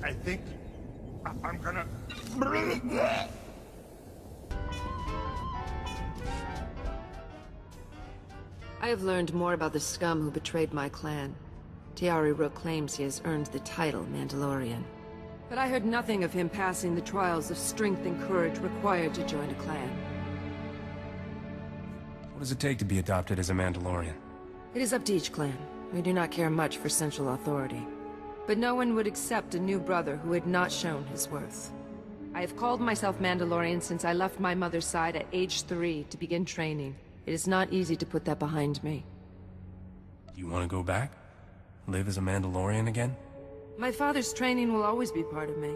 I think I'm gonna... I have learned more about the scum who betrayed my clan. Tiari Rook claims he has earned the title Mandalorian. But I heard nothing of him passing the trials of strength and courage required to join a clan. What does it take to be adopted as a Mandalorian? It is up to each clan. We do not care much for central authority. But no one would accept a new brother who had not shown his worth. I have called myself Mandalorian since I left my mother's side at age 3 to begin training. It is not easy to put that behind me. You want to go back? Live as a Mandalorian again? My father's training will always be part of me.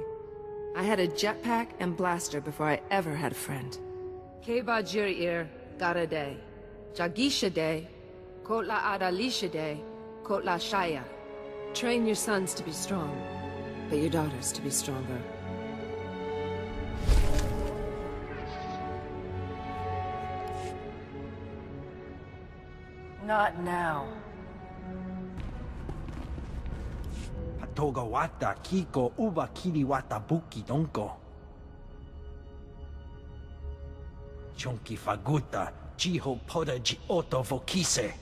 I had a jetpack and blaster before I ever had a friend. Keba Jirir Garade, Jagisha De, Kotla Adalisha De, Kotla Shaya. Train your sons to be strong, but your daughters to be stronger. Not now. Patoga wata kiko uba kiri wata buki donko. Chonki faguta jiho poda ji oto vokise.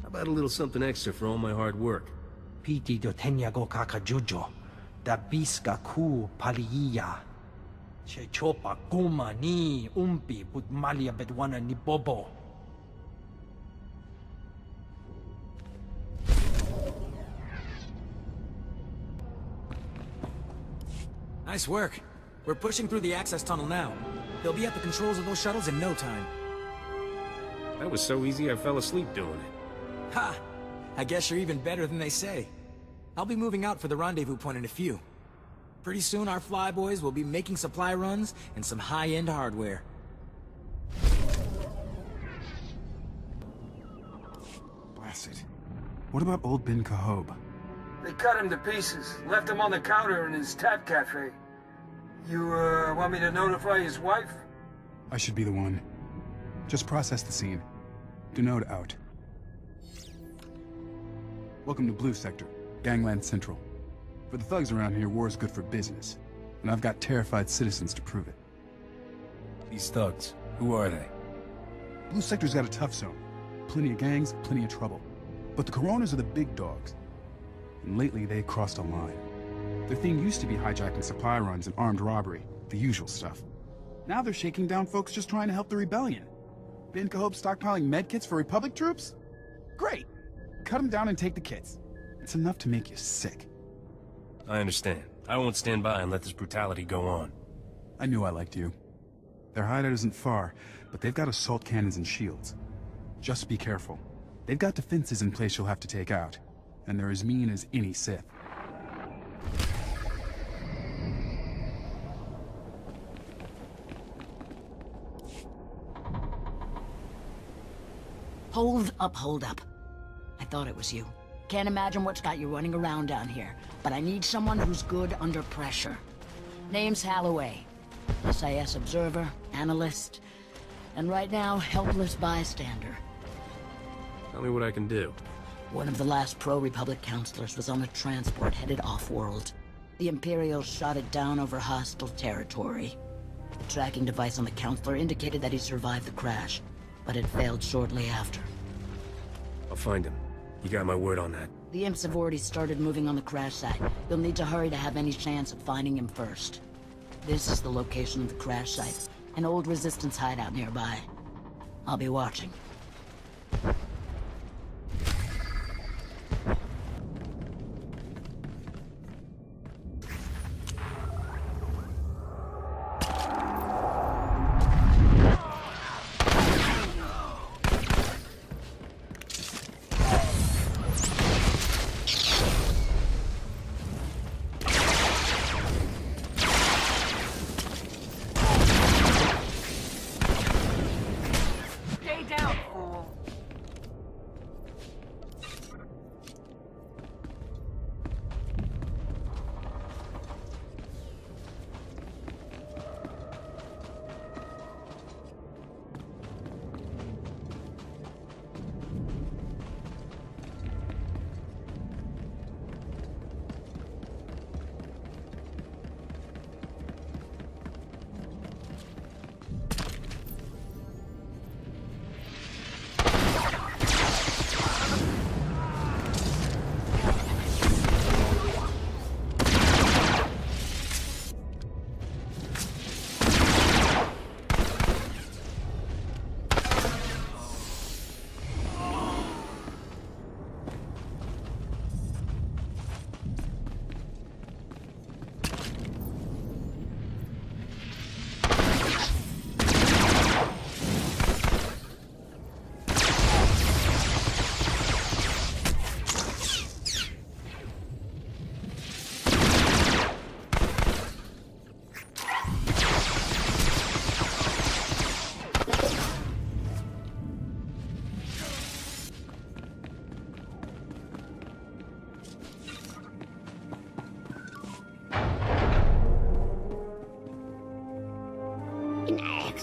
How about a little something extra for all my hard work? Piti do tenyago kakajujo. Da biska ku paliya. Che chopa kuma ni umpi put malia bedwana ni bobo. Nice work. We're pushing through the access tunnel now. They'll be at the controls of those shuttles in no time. That was so easy I fell asleep doing it. Ha! I guess you're even better than they say. I'll be moving out for the rendezvous point in a few. Pretty soon our flyboys will be making supply runs and some high-end hardware. Blast it. What about old Ben Cahob? They cut him to pieces, left him on the counter in his tap cafe. You, want me to notify his wife? I should be the one. Just process the scene. Denote out. Welcome to Blue Sector, Gangland Central. For the thugs around here, war is good for business. And I've got terrified citizens to prove it. These thugs, who are they? Blue Sector's got a tough zone. Plenty of gangs, plenty of trouble. But the Coronas are the big dogs. And lately, they crossed a line. Their thing used to be hijacking supply runs and armed robbery, the usual stuff. Now they're shaking down folks just trying to help the rebellion. Ben Cahob stockpiling medkits for Republic troops? Great! Cut them down and take the kits. It's enough to make you sick. I understand. I won't stand by and let this brutality go on. I knew I liked you. Their hideout isn't far, but they've got assault cannons and shields. Just be careful. They've got defenses in place you'll have to take out. And they're as mean as any Sith. Hold up, hold up. I thought it was you. Can't imagine what's got you running around down here, but I need someone who's good under pressure. Name's Holloway. SAS observer, analyst, and right now, helpless bystander. Tell me what I can do. One of the last pro-Republic counselors was on a transport headed off-world. The Imperials shot it down over hostile territory. The tracking device on the counselor indicated that he survived the crash, but it failed shortly after. I'll find him. You got my word on that. The imps have already started moving on the crash site. You'll need to hurry to have any chance of finding him first. This is the location of the crash site, an old Resistance hideout nearby. I'll be watching. Stay down!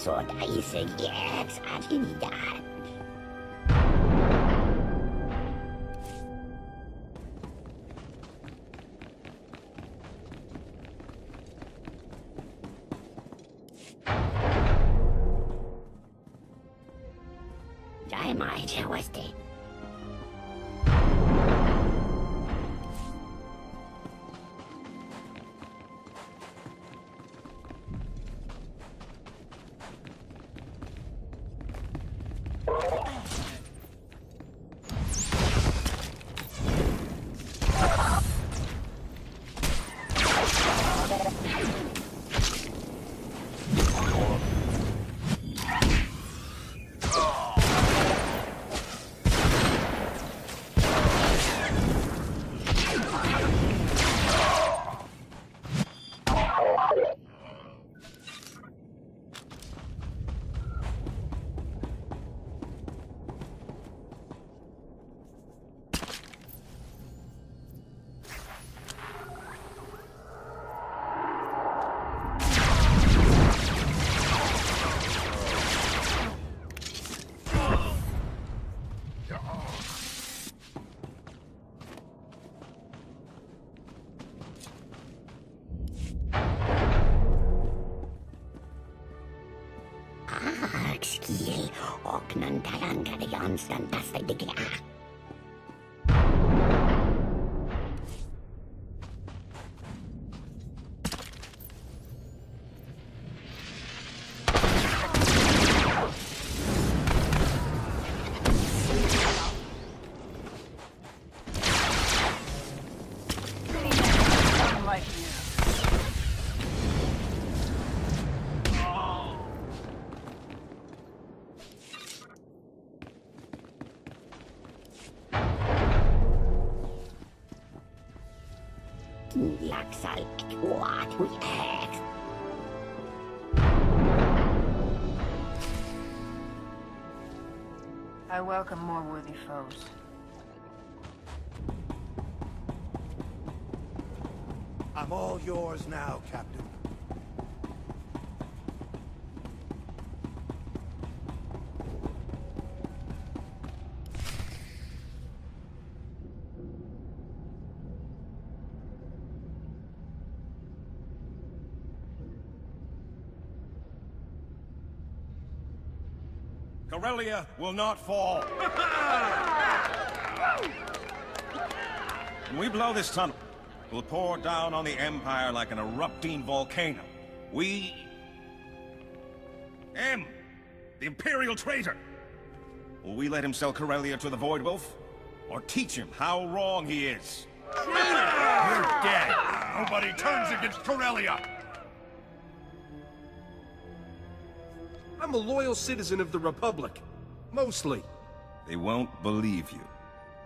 Sod iseg yes atinidad. Jai mai jawaste. Skill, oknan talanga de Johnston tasta digla. Laksal what we have. I welcome more worthy foes. I'm all yours now, Captain. Corellia will not fall. When we blow this tunnel, we'll pour down on the Empire like an erupting volcano. We... the Imperial traitor! Will we let him sell Corellia to the Void Wolf? Or teach him how wrong he is? You're dead! Nobody turns against Corellia! I'm a loyal citizen of the Republic. Mostly. They won't believe you.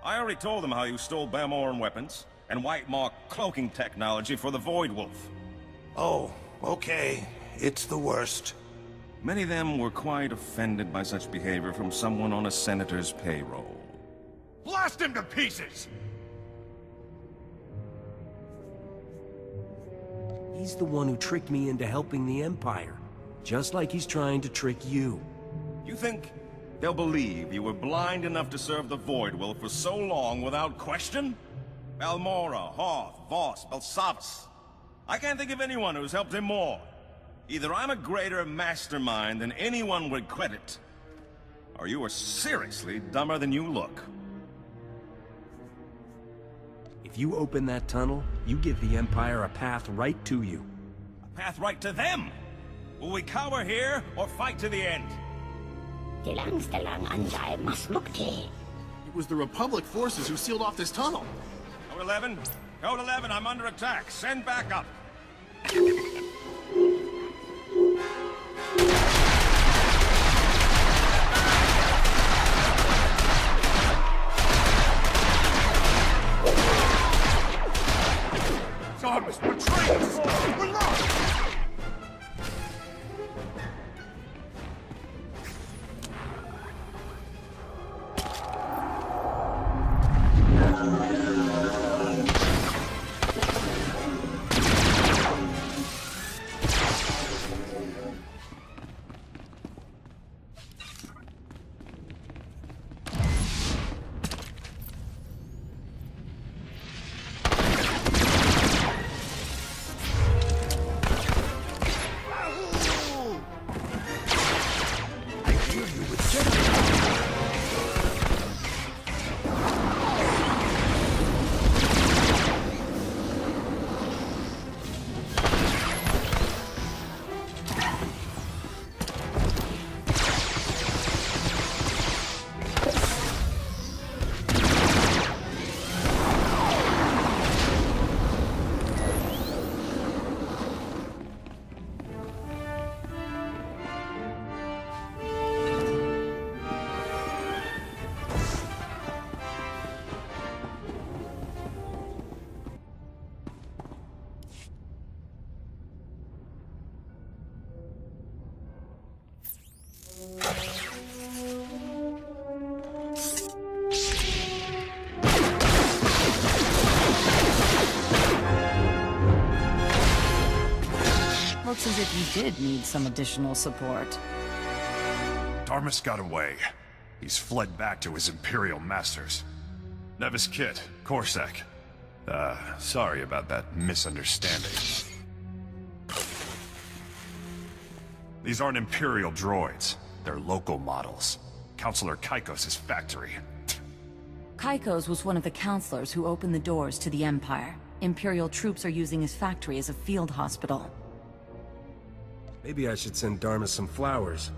I already told them how you stole Bamoran weapons and White Maw cloaking technology for the Void Wolf. Oh, okay. It's the worst. Many of them were quite offended by such behavior from someone on a senator's payroll. Blast him to pieces! He's the one who tricked me into helping the Empire. Just like he's trying to trick you. You think they'll believe you were blind enough to serve the Void Wolf for so long without question? Balmora, Hoth, Voss, Belsavus. I can't think of anyone who's helped him more. Either I'm a greater mastermind than anyone would credit, or you are seriously dumber than you look. If you open that tunnel, you give the Empire a path right to you. A path right to them! Will we cower here, or fight to the end? It was the Republic forces who sealed off this tunnel. Code 11? Code 11, I'm under attack. Send backup. Thomas, betray us! We're lost! Looks as if you did need some additional support. Darmus got away. He's fled back to his Imperial masters. Nevis Kit, Corsac. Sorry about that misunderstanding. These aren't Imperial droids. They're local models. Counselor Kaikos' factory. Kaikos was one of the counselors who opened the doors to the Empire. Imperial troops are using his factory as a field hospital. Maybe I should send Darmus some flowers.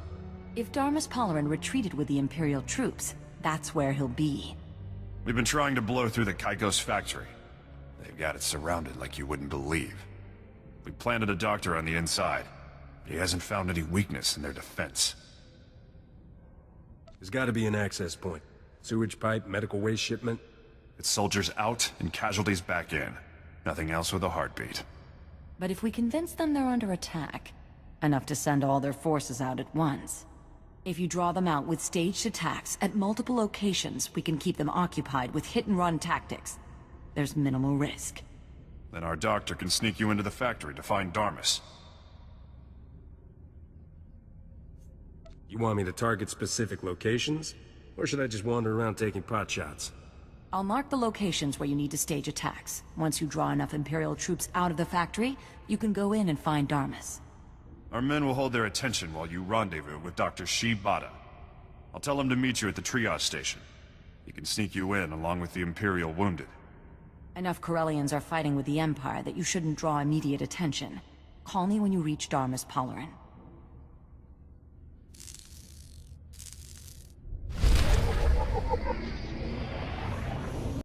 If Darmus Palarin retreated with the Imperial troops, that's where he'll be. We've been trying to blow through the Kaikos factory. They've got it surrounded like you wouldn't believe. We planted a doctor on the inside. He hasn't found any weakness in their defense. There's gotta be an access point. Sewage pipe, medical waste shipment. It's soldiers out and casualties back in. Nothing else with a heartbeat. But if we convince them they're under attack, enough to send all their forces out at once. If you draw them out with staged attacks at multiple locations, we can keep them occupied with hit-and-run tactics. There's minimal risk. Then our doctor can sneak you into the factory to find Darmus. You want me to target specific locations? Or should I just wander around taking potshots? I'll mark the locations where you need to stage attacks. Once you draw enough Imperial troops out of the factory, you can go in and find Darmus. Our men will hold their attention while you rendezvous with Dr. Shibata. I'll tell him to meet you at the triage station. He can sneak you in along with the Imperial wounded. Enough Corellians are fighting with the Empire that you shouldn't draw immediate attention. Call me when you reach Darmus Palarin.